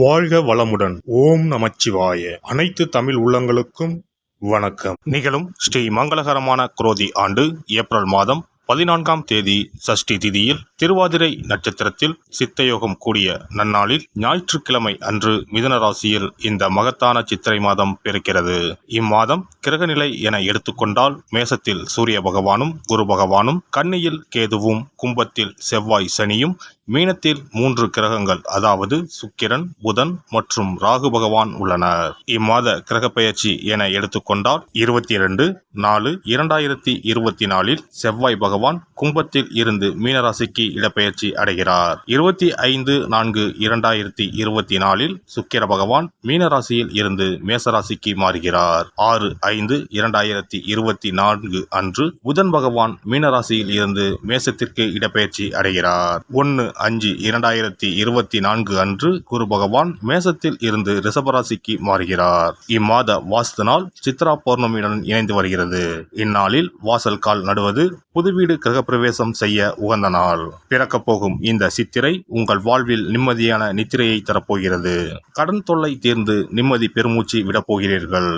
வாழ்க வளமுடன். ஓம் நமச்சிவாய. அனைத்து தமிழ் உள்ளங்களுக்கும் வணக்கம். நிகழும் ஸ்ரீ மங்களகரமான குரோதி ஆண்டு ஏப்ரல் மாதம் 14ஆம் தேதி சஷ்டி திதியில் திருவாதிரை நட்சத்திரத்தில் சித்தயோகம் கூடிய நன்னாளில் ஞாயிற்றுக்கிழமை அன்று மிதுன ராசியில் இந்த மகத்தான சித்திரை மாதம் பிறக்கிறது. இம்மாதம் கிரகநிலை என எடுத்துக்கொண்டால் மேசத்தில் சூரிய பகவானும் குரு பகவானும், கன்னியில் கேதுவும், கும்பத்தில் செவ்வாய் சனியும், மீனத்தில் 3 கிரகங்கள் அதாவது சுக்கிரன், புதன் மற்றும் ராகு பகவான் உள்ளனர். இம்மாத கிரக பெயர்ச்சி என எடுத்துக்கொண்டால் 22/4/2024 செவ்வாய் பகவான் கும்பத்தில் இருந்து மீனராசிக்கு இடப்பெயர்ச்சி அடைகிறார். 25/4/2024 சுக்கிர பகவான் மீனராசியில் இருந்து மேசராசிக்கு மாறுகிறார். 6/5/2024 அன்று புதன் பகவான் மீனராசியில் இருந்து மேசத்திற்கு இடப்பெயர்ச்சி அடைகிறார். 1/5/2024 அன்று குரு பகவான் மேசத்தில் இருந்து ரிஷபராசிக்கு மாறுகிறார். இம்மாத வாஸ்து நாள் சித்ரா பௌர்ணமியுடன் இணைந்து வருகிறது. இந்நாளில் வாசல் கால் நடுவது, புது வீடு கிரகப்பிரவேசம் செய்ய உகந்த நாள். பிறக்கப் போகும் இந்த சித்திரை உங்கள் வாழ்வில் நிம்மதியான நித்திரையை தரப்போகிறது. கடன் தொல்லை தீர்ந்து நிம்மதி பெருமூச்சு விடப்போகிறீர்கள்.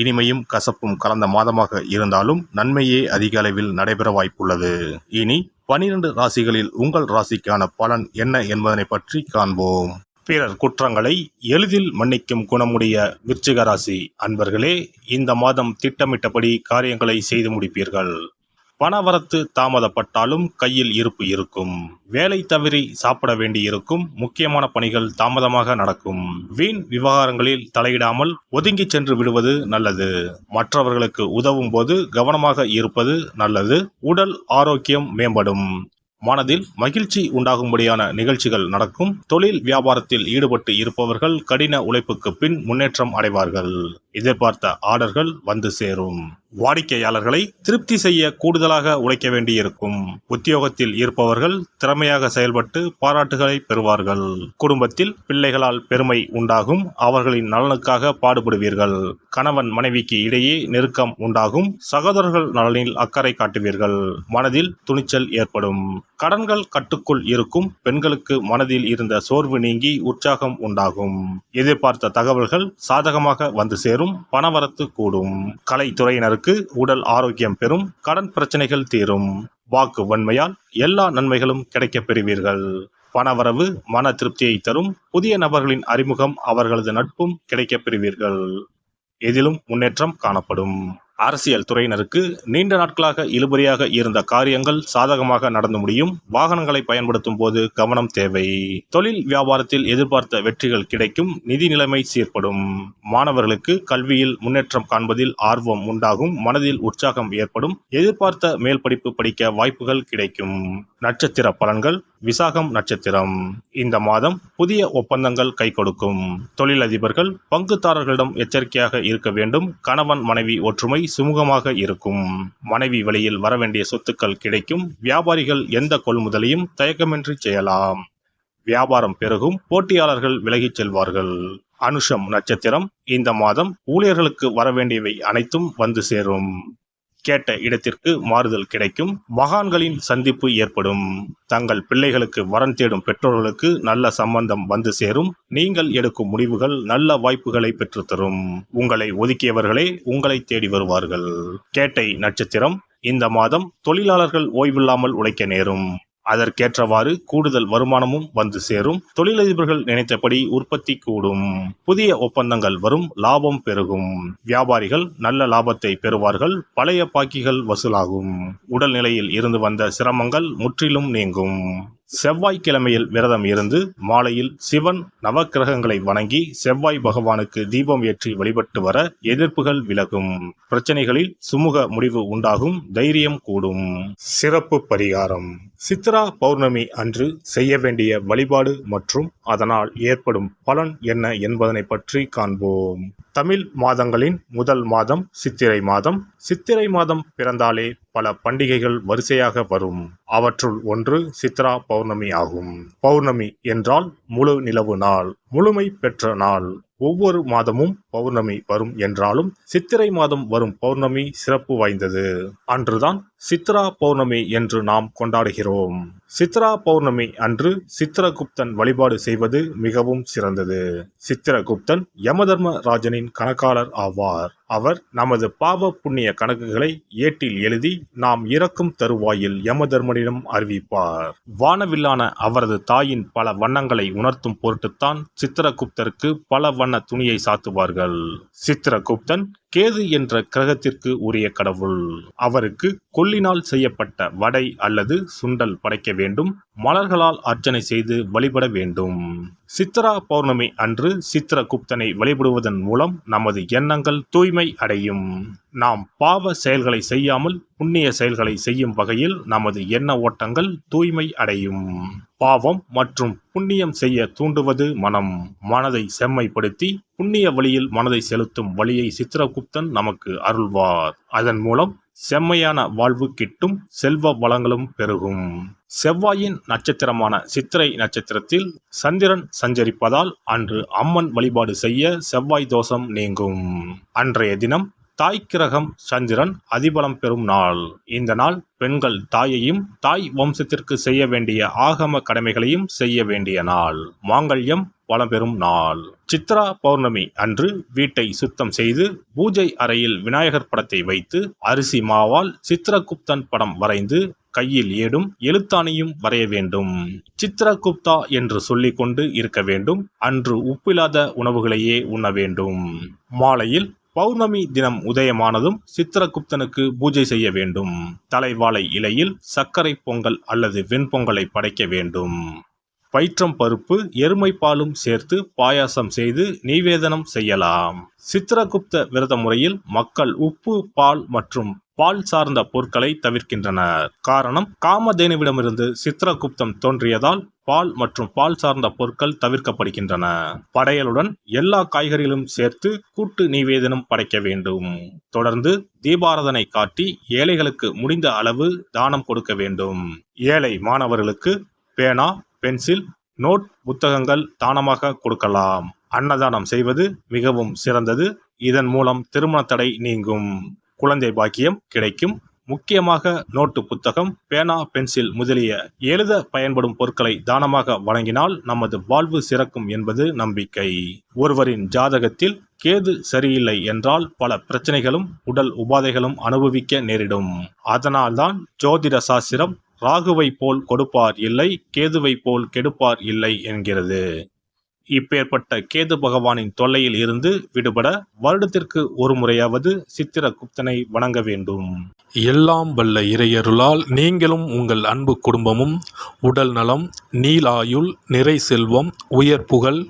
இனிமையும் கசப்பும் கலந்த மாதமாக இருந்தாலும் நன்மையே அதிக அளவில் நடைபெற வாய்ப்புள்ளது. இனி 12 ராசிகளில் உங்கள் ராசிக்கான பலன் என்ன என்பதனை பற்றி காண்போம். பிறர் குற்றங்களை எளிதில் மன்னிக்கும் குணமுடைய விருச்சிக ராசி அன்பர்களே, இந்த மாதம் திட்டமிட்டபடி காரியங்களை செய்து முடிப்பீர்கள். பணவரத்து தாமதப்பட்டாலும் கையில் இருப்பு இருக்கும். வேலை தவறி சாப்பிட வேண்டியிருக்கும். முக்கியமான பணிகள் தாமதமாக நடக்கும். வீண் விவகாரங்களில் தலையிடாமல் ஒதுங்கி சென்று விடுவது நல்லது. மற்றவர்களுக்கு உதவும் போது கவனமாக இருப்பது நல்லது. உடல் ஆரோக்கியம் மேம்படும். மனதில் மகிழ்ச்சி உண்டாகும்படியான நிகழ்ச்சிகள் நடக்கும். தொழில் வியாபாரத்தில் ஈடுபட்டு இருப்பவர்கள் கடின உழைப்புக்கு பின் முன்னேற்றம் அடைவார்கள். எதிர்பார்த்த ஆர்டர்கள் வந்து சேரும். வாடிக்கையாளர்களை திருப்தி செய்ய கூடுதலாக உழைக்க வேண்டியிருக்கும். உத்தியோகத்தில் இருப்பவர்கள் திறமையாக செயல்பட்டு பாராட்டுகளை பெறுவார்கள். குடும்பத்தில் பிள்ளைகளால் பெருமை உண்டாகும். அவர்களின் நலனுக்காக பாடுபடுவீர்கள். கணவன் மனைவிக்கு இடையே நெருக்கம் உண்டாகும். சகோதரர்கள் நலனில் அக்கறை காட்டுவீர்கள். மனதில் துணிச்சல் ஏற்படும். கடன்கள் கட்டுக்குள் இருக்கும். பெண்களுக்கு மனதில் இருந்த சோர்வு நீங்கி உற்சாகம் உண்டாகும். எதிர்பார்த்த தகவல்கள் சாதகமாக வந்து சேரும். பணவரத்து கூடும். கலைத்துறையினருக்கு உடல் ஆரோக்கியம் பெறும். கடன் பிரச்சனைகள் தீரும். வாக்கு வன்மையால் எல்லா நன்மைகளும் கிடைக்கப் பெறுவீர்கள். பணவரவு மன திருப்தியை தரும். புதிய நபர்களின் அறிமுகம், அவர்களது நட்பும் கிடைக்கப் பெறுவீர்கள். எதிலும் முன்னேற்றம் காணப்படும். அரசியல் துறையினருக்கு நீண்ட நாட்களாக இழுபறியாக இருந்த காரியங்கள் சாதகமாக நடந்து முடியும். வாகனங்களை பயன்படுத்தும் போது கவனம் தேவை. தொழில் வியாபாரத்தில் எதிர்பார்த்த வெற்றிகள் கிடைக்கும். நிதி நிலைமை சீர்படும். மாணவர்களுக்கு கல்வியில் முன்னேற்றம் காண்பதில் ஆர்வம் உண்டாகும். மனதில் உற்சாகம் ஏற்படும். எதிர்பார்த்த மேல் படிப்பு படிக்க வாய்ப்புகள் கிடைக்கும். நட்சத்திர பலன்கள். விசாகம் நட்சத்திரம். இந்த மாதம் புதிய ஒப்பந்தங்கள் கை கொடுக்கும். தொழிலதிபர்கள் பங்குதாரர்களிடம் எச்சரிக்கையாக இருக்க வேண்டும். கணவன் மனைவி ஒற்றுமை சுமூகமாக இருக்கும். மனைவி வழியில் வரவேண்டிய சொத்துக்கள் கிடைக்கும். வியாபாரிகள் எந்த கொள்முதலையும் தயக்கமின்றி செய்யலாம். வியாபாரம் பெருகும். போட்டியாளர்கள் விலகிச் செல்வார்கள். அனுஷம் நட்சத்திரம். இந்த மாதம் ஊழியர்களுக்கு வரவேண்டியவை அனைத்தும் வந்து சேரும். கேட்ட இடத்திற்கு மாறுதல் கிடைக்கும். மகான்களின் சந்திப்பு ஏற்படும். தங்கள் பிள்ளைகளுக்கு வரன் தேடும் பெற்றோர்களுக்கு நல்ல சம்பந்தம் வந்து சேரும். நீங்கள் எடுக்கும் முடிவுகள் நல்ல வாய்ப்புகளை பெற்றுத்தரும். உங்களை ஒதுக்கியவர்களே உங்களை தேடி வருவார்கள். கேட்டை நட்சத்திரம். இந்த மாதம் தொழிலாளர்கள் ஓய்வில்லாமல் உழைக்க நேரும். அதற்கேற்றவாறு கூடுதல் வருமானமும் வந்து சேரும். தொழிலதிபர்கள் நினைத்தபடி உற்பத்தி கூடும். புதிய ஒப்பந்தங்கள் வரும். லாபம் பெருகும். வியாபாரிகள் நல்ல லாபத்தை பெறுவார்கள். பழைய பாக்கிகள் வசூலாகும். உடல்நிலையில் இருந்து வந்த சிரமங்கள் முற்றிலும் நீங்கும். செவ்வாய்க்கிழமையில் விரதம் இருந்து மாலையில் சிவன் நவக்கிரகங்களை வணங்கி செவ்வாய் பகவானுக்கு தீபம் ஏற்றி வழிபட்டு வர எதிர்ப்புகள் விலகும். பிரச்சனைகளில் சுமூக முடிவு உண்டாகும். தைரியம் கூடும். சிறப்பு பரிகாரம். சித்ரா பௌர்ணமி அன்று செய்ய வேண்டிய வழிபாடு மற்றும் அதனால் ஏற்படும் பலன் என்ன என்பதனை பற்றி காண்போம். தமிழ் மாதங்களின் முதல் மாதம் சித்திரை மாதம். சித்திரை மாதம் பிறந்தாலே பல பண்டிகைகள் வரிசையாக வரும். அவற்றுள் ஒன்று சித்ரா பௌர்ணமி ஆகும். பௌர்ணமி என்றால் முழு நிலவு நாள், முழுமை பெற்ற நாள். ஒவ்வொரு மாதமும் பௌர்ணமி வரும் என்றாலும் சித்திரை மாதம் வரும் பௌர்ணமி சிறப்பு வாய்ந்தது. அன்றுதான் சித்ரா பௌர்ணமி என்று நாம் கொண்டாடுகிறோம். சித்ரா பௌர்ணமி அன்று சித்திரகுப்தன் வழிபாடு செய்வது மிகவும் சிறந்தது. சித்திரகுப்தன் யமதர்ம ராஜனின் கணக்காளர் ஆவார். அவர் நமது பாவ புண்ணிய கணக்குகளை ஏட்டில் எழுதி நாம் இறக்கும் தருவாயில் யமதர்மனிடம் அறிவிப்பார். வானவில்லான அவரது தாயின் பல வண்ணங்களை உணர்த்தும் பொருட்டுத்தான் சித்திரகுப்தருக்கு பல வண்ண துணியை சாத்துவார்கள். சித்திரகுப்தன் கேது என்ற கிரகத்திற்கு உரிய கடவுள். அவருக்கு கொல்லினால் செய்யப்பட்ட வடை அல்லது சுண்டல் படைக்க வேண்டும். மலர்களால் அர்ச்சனை செய்து வழிபட வேண்டும். சித்ரா பௌர்ணமி அன்று சித்திரகுப்தனை வழிபடுவதன் மூலம் நமது எண்ணங்கள் தூய்மை அடையும். நாம் பாவ செயல்களை செய்யாமல் புண்ணிய செயல்களை செய்யும் வகையில் நமது எண்ண ஓட்டங்கள் தூய்மை அடையும். பாவம் மற்றும் புண்ணியம் செய்ய தூண்டுவது மனம். மனதை செம்மைப்படுத்தி புண்ணிய வழியில் மனதை செலுத்தும் வழியை சித்திரகுப்தன் நமக்கு அருள்வார். அதன் மூலம் செம்மையான வாழ்வு கிட்டும், செல்வ வளங்களும் பெருகும். செவ்வாயின் நட்சத்திரமான சித்திரை நட்சத்திரத்தில் சந்திரன் சஞ்சரிப்பதால் அன்று அம்மன் வழிபாடு செய்ய செவ்வாய் தோஷம் நீங்கும். அன்றைய தினம் தாய் கிரகம் சந்திரன் அதிபலம் பெறும் நாள். இந்த நாள் பெண்கள் தாயையும் தாய் வம்சத்திற்கு செய்ய வேண்டிய ஆகம கடமைகளையும் செய்ய வேண்டிய நாள். மாங்கல்யம் வளம் பெறும் நாள். சித்ரா பௌர்ணமி அன்று வீட்டை சுத்தம் செய்து பூஜை அறையில் விநாயகர் படத்தை வைத்து அரிசி மாவால் சித்திரகுப்தன் படம் வரைந்து கையில் ஏடும் எழுத்தாணியும் வரைய வேண்டும். சித்திரகுப்தா என்று சொல்லிக் கொண்டு இருக்க வேண்டும். அன்று உப்பில்லாத உணவுகளையே உண்ண வேண்டும். மாலையில் பௌர்ணமி தினம் உதயமானதும் சித்திரகுப்தனுக்கு பூஜை செய்ய வேண்டும். தலைவாழை இலையில் சர்க்கரை பொங்கல் அல்லது வெண்பொங்கலை படைக்க வேண்டும். பயிற்றம் பருப்பு எருமை பாலும் சேர்த்து பாயாசம் செய்து நிவேதனம் செய்யலாம். சித்திரகுப்த விரத முறையில் மக்கள் உப்பு, பால் மற்றும் பால் சார்ந்த பொருட்களை தவிர்க்கின்றனர். காரணம், காமதேனுவிடமிருந்து சித்திரகுப்தம் தோன்றியதால் பால் மற்றும் பால் சார்ந்த பொருட்கள் தவிர்க்கப்படுகின்றன. படையலுடன் எல்லா காய்கறிகளும் சேர்த்து கூட்டு நிவேதனம் படைக்க வேண்டும். தொடர்ந்து தீபாராதனை காட்டி ஏழைகளுக்கு முடிந்த அளவு தானம் கொடுக்க வேண்டும். ஏழை மாணவர்களுக்கு பேனா, பென்சில், நோட், புத்தகங்கள் தானமாக கொடுக்கலாம். அன்னதானம் செய்வது மிகவும் சிறந்தது. இதன் மூலம் திருமண தடை நீங்கும், குழந்தை பாக்கியம் கிடைக்கும். முக்கியமாக நோட்டு புத்தகம், பேனா, பென்சில் முதலிய எழுத பயன்படும் பொருட்களை தானமாக வழங்கினால் நமது வாழ்வு சிறக்கும் என்பது நம்பிக்கை. ஒருவரின் ஜாதகத்தில் கேது சரியில்லை என்றால் பல பிரச்சனைகளும் உடல் உபாதைகளும் அனுபவிக்க நேரிடும். அதனால்தான் ஜோதிட சாஸ்திரம் ராகுவை போல் கொடுப்பார் இல்லை, கேதுவை போல் கெடுப்பார் இல்லை என்கிறது. இப்பேற்பட்ட கேது பகவானின் தொல்லையில் இருந்து விடுபட வருடத்திற்கு ஒரு முறையாவது சித்திரகுப்தனை வணங்க வேண்டும். எல்லாம் வல்ல இறையருளால் நீங்களும் உங்கள் அன்பு குடும்பமும் உடல் நலம், நீலாயுள், நிறை செல்வம், உயர் புகழ்,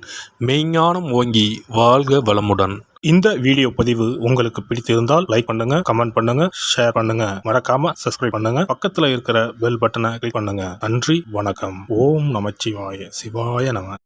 மெய்ஞானம் ஓங்கி வாழ்க வளமுடன். இந்த வீடியோ பதிவு உங்களுக்கு பிடித்திருந்தால் லைக் பண்ணுங்க, கமெண்ட் பண்ணுங்க, ஷேர் பண்ணுங்க. மறக்காம சப்ஸ்கிரைப் பண்ணுங்க. பக்கத்துல இருக்கிற பெல் பட்டனை கிளிக் பண்ணுங்க. நன்றி, வணக்கம். ஓம் நமச்சிவாய. சிவாய நம.